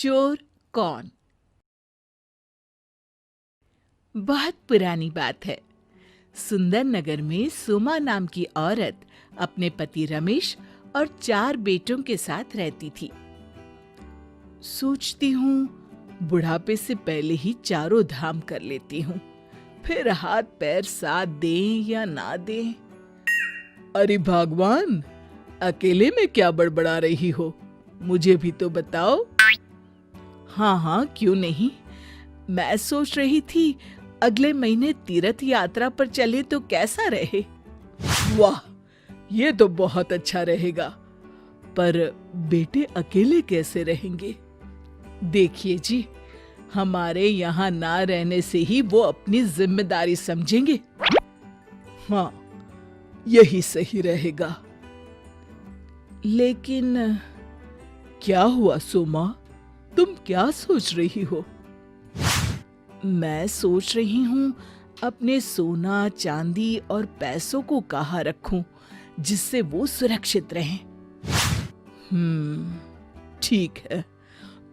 चोर कौन। बहुत पुरानी बात है। सुंदर नगर में सोमा नाम की औरत अपने पति रमेश और 4 बेटों के साथ रहती थी। सोचती हूँ बुढ़ापे से पहले ही चारों धाम कर लेती हूँ, फिर हाथ पैर साथ दें या ना दें। अरे भगवान, अकेले में क्या बड़बड़ा रही हो, मुझे भी तो बताओ। हाँ हाँ, क्यों नहीं। मैं सोच रही थी अगले महीने तीर्थ यात्रा पर चले तो कैसा रहे। वाह, ये तो बहुत अच्छा रहेगा। पर बेटे अकेले कैसे रहेंगे? देखिए जी, हमारे यहाँ ना रहने से ही वो अपनी जिम्मेदारी समझेंगे। हाँ, यही सही रहेगा। लेकिन क्या हुआ सोमा, तुम क्या सोच रही हो? मैं सोच रही हूँ अपने सोना चांदी और पैसों को कहाँ रखूं जिससे वो सुरक्षित रहें। ठीक है,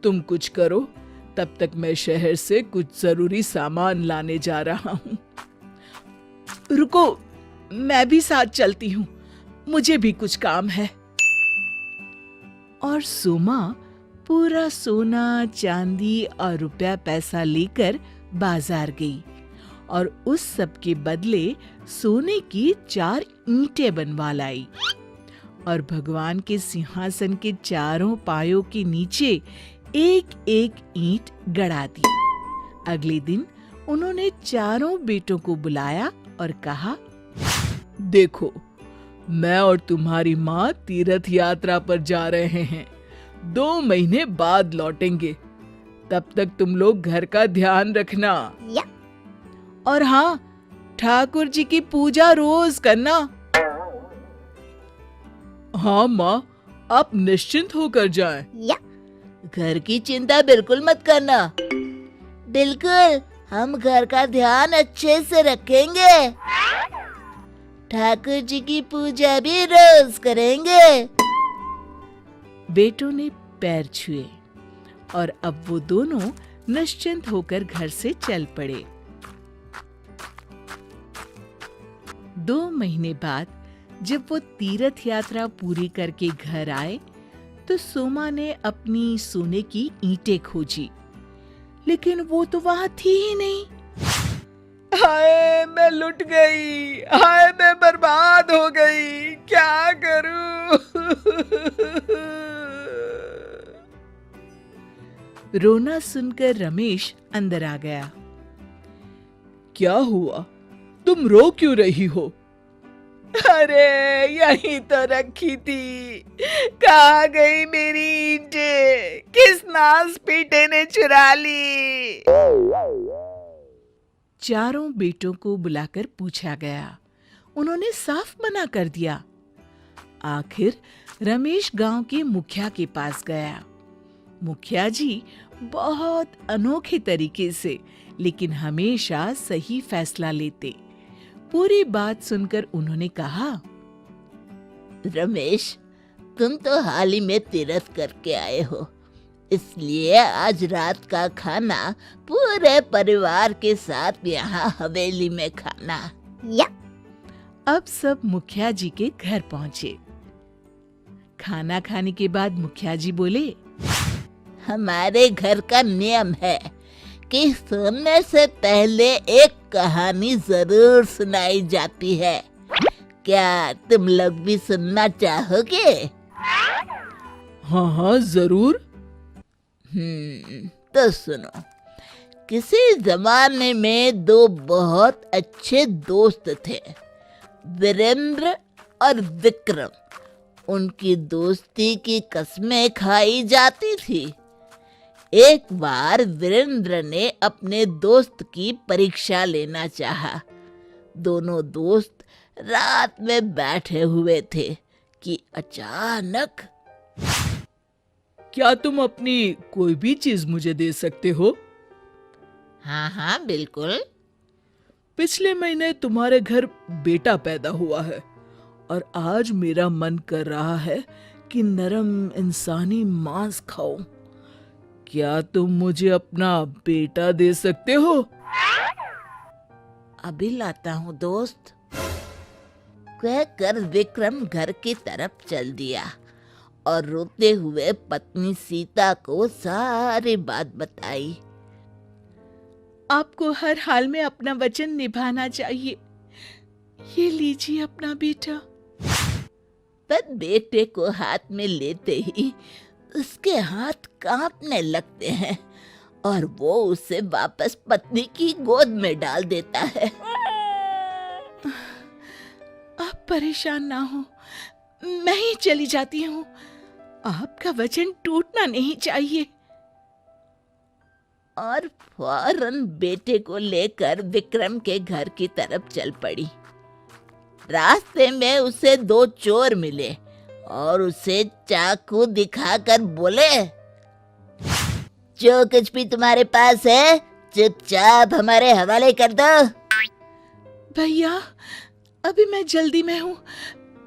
तुम कुछ करो, तब तक मैं शहर से कुछ जरूरी सामान लाने जा रहा हूँ। रुको, मैं भी साथ चलती हूँ, मुझे भी कुछ काम है। और सोमा पूरा सोना चांदी और रुपया पैसा लेकर बाजार गई और उस सब के बदले सोने की 4 ईंटें बनवा लाई और भगवान के सिंहासन के चारों पायों के नीचे एक एक ईंट गड़ा दी। अगले दिन उन्होंने चारों बेटों को बुलाया और कहा, देखो, मैं और तुम्हारी माँ तीर्थ यात्रा पर जा रहे हैं, 2 महीने बाद लौटेंगे। तब तक तुम लोग घर का ध्यान रखना। और हाँ, ठाकुर जी की पूजा रोज करना। हाँ माँ, आप निश्चिंत होकर जाएं। घर की चिंता बिल्कुल मत करना। बिल्कुल, हम घर का ध्यान अच्छे से रखेंगे। ठाकुर जी की पूजा भी रोज करेंगे। बेटों ने पैर छुए और अब वो दोनों निश्चिंत होकर घर से चल पड़े। 2 महीने बाद जब वो तीर्थ यात्रा पूरी करके घर आए तो सोमा ने अपनी सोने की ईंटें खोजी, लेकिन वो तो वहां थी ही नहीं। हाय, मैं लुट गई, हाय मैं बर्बाद हो गई, क्या करूं? रोना सुनकर रमेश अंदर आ गया। क्या हुआ, तुम रो क्यों रही हो? अरे, यहीं तो रखी थी, कहाँ गई मेरी ईंटें? किस नास पीटे ने चुरा ली? चारों बेटों को बुलाकर पूछा गया। उन्होंने साफ मना कर दिया। आखिर रमेश गांव के मुखिया के पास गया। मुखिया जी बहुत अनोखे तरीके से लेकिन हमेशा सही फैसला लेते। पूरी बात सुनकर उन्होंने कहा, रमेश, तुम तो हाल ही में तीर्थ करके आए हो, इसलिए आज रात का खाना पूरे परिवार के साथ यहाँ हवेली में खाना। अब सब मुखिया जी के घर पहुंचे। खाना खाने के बाद मुखिया जी बोले, हमारे घर का नियम है कि सोने से पहले एक कहानी जरूर सुनाई जाती है। क्या तुम लोग भी सुनना चाहोगे? हाँ हाँ, जरूर। तो सुनो। किसी जमाने में 2 बहुत अच्छे दोस्त थे, वीरेंद्र और विक्रम। उनकी दोस्ती की कस्में खाई जाती थी। एक बार वीरेंद्र ने अपने दोस्त की परीक्षा लेना चाहा। दोनों दोस्त रात में बैठे हुए थे कि अचानक, क्या तुम अपनी कोई भी चीज मुझे दे सकते हो? हाँ हाँ बिल्कुल। पिछले महीने तुम्हारे घर बेटा पैदा हुआ है और आज मेरा मन कर रहा है कि नरम इंसानी मांस खाऊं। क्या तुम मुझे अपना बेटा दे सकते हो? अभी लाता हूँ दोस्त, कहकर विक्रम घर की तरफ चल दिया और रोते हुए पत्नी सीता को सारी बात बताई। आपको हर हाल में अपना वचन निभाना चाहिए। ये लीजिए अपना बेटा। पर बेटे को हाथ में लेते ही उसके हाथ कांपने लगते हैं और वो उसे वापस पत्नी की गोद में डाल देता है। आप परेशान ना हो, मैं ही चली जाती हूँ। आपका वचन टूटना नहीं चाहिए। और फौरन बेटे को लेकर विक्रम के घर की तरफ चल पड़ी। रास्ते में उसे 2 चोर मिले और उसे चाकू दिखाकर बोले, जो कुछ भी तुम्हारे पास है चुपचाप हमारे हवाले कर दो। भैया, अभी मैं जल्दी में हूँ,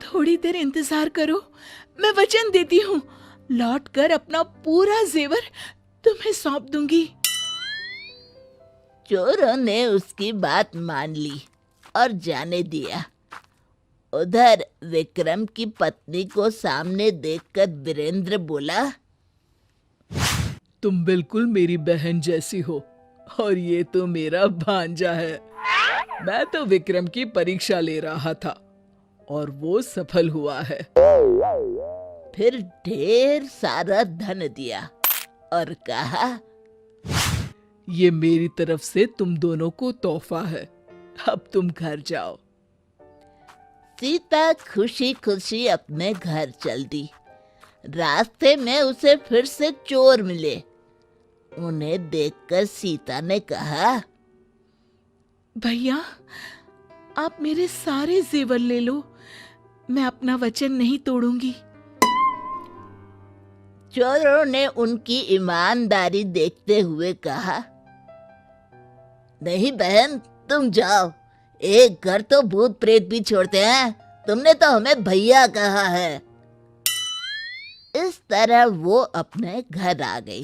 थोड़ी देर इंतजार करो। मैं वचन देती हूँ, लौटकर अपना पूरा जेवर तुम्हें सौंप दूंगी। चोरों ने उसकी बात मान ली और जाने दिया। उधर विक्रम की पत्नी को सामने देखकर वीरेंद्र बोला, तुम बिल्कुल मेरी बहन जैसी हो और ये तो मेरा भांजा है। मैं तो विक्रम की परीक्षा ले रहा था और वो सफल हुआ है। फिर ढेर सारा धन दिया और कहा, ये मेरी तरफ से तुम दोनों को तोहफा है, अब तुम घर जाओ। सीता खुशी खुशी अपने घर चल दी। रास्ते में उसे फिर से चोर मिले। उन्हें देखकर सीता ने कहा, भैया, आप मेरे सारे जेवर ले लो, मैं अपना वचन नहीं तोड़ूंगी। चोरों ने उनकी ईमानदारी देखते हुए कहा, नहीं बहन, तुम जाओ, एक घर तो भूत प्रेत भी छोड़ते हैं, तुमने तो हमें भैया कहा है। इस तरह वो अपने घर आ गई।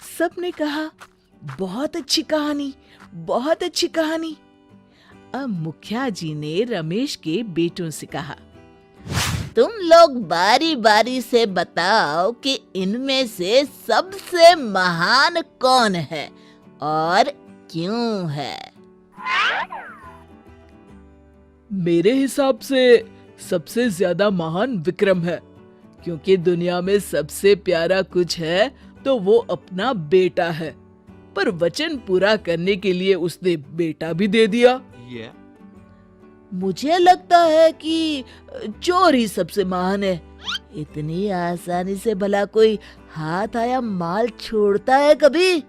सबने कहा, बहुत अच्छी कहानी, बहुत अच्छी कहानी। अब मुखिया जी ने रमेश के बेटों से कहा, तुम लोग बारी बारी से बताओ कि इनमें से सबसे महान कौन है और क्यों है। मेरे हिसाब से सबसे ज्यादा महान विक्रम है, क्योंकि दुनिया में सबसे प्यारा कुछ है तो वो अपना बेटा है, पर वचन पूरा करने के लिए उसने बेटा भी दे दिया। मुझे लगता है कि चोर ही सबसे महान है। इतनी आसानी से भला कोई हाथ आया माल छोड़ता है कभी?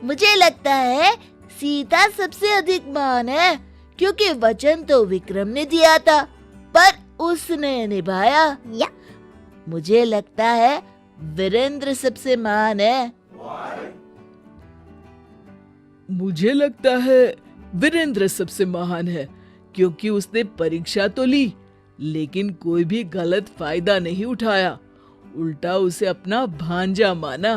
मुझे लगता है सीता सबसे अधिक महान है, क्योंकि वचन तो विक्रम ने दिया था पर उसने निभाया। मुझे लगता है वीरेंद्र सबसे महान है। मुझे लगता है वीरेंद्र सबसे महान है, क्योंकि उसने परीक्षा तो ली लेकिन कोई भी गलत फायदा नहीं उठाया, उल्टा उसे अपना भांजा माना।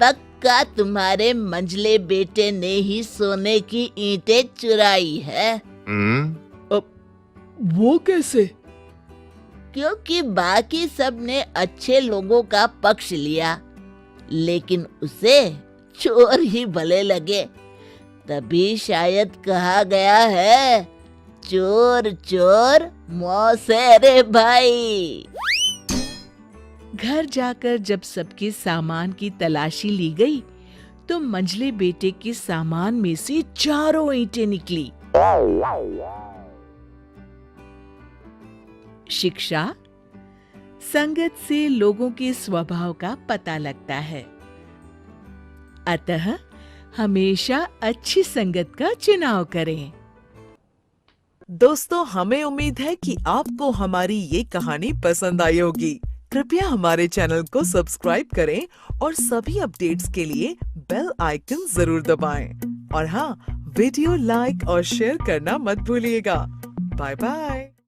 पक्का तुम्हारे मंझले बेटे ने ही सोने की ईंटें चुराई है। अब वो कैसे? क्योंकि बाकी सब ने अच्छे लोगों का पक्ष लिया, लेकिन उसे चोर ही भले लगे। तभी शायद कहा गया है, चोर चोर मौसे रे भाई। घर जाकर जब सबके सामान की तलाशी ली गई तो मंझले बेटे के सामान में से 4 ईंटें निकली। शिक्षा, संगत से लोगों के स्वभाव का पता लगता है, अतः हमेशा अच्छी संगत का चुनाव करें। दोस्तों, हमें उम्मीद है कि आपको हमारी ये कहानी पसंद आई होगी। कृपया हमारे चैनल को सब्सक्राइब करें और सभी अपडेट्स के लिए बेल आइकन जरूर दबाएं। और हाँ, वीडियो लाइक और शेयर करना मत भूलिएगा। Bye bye.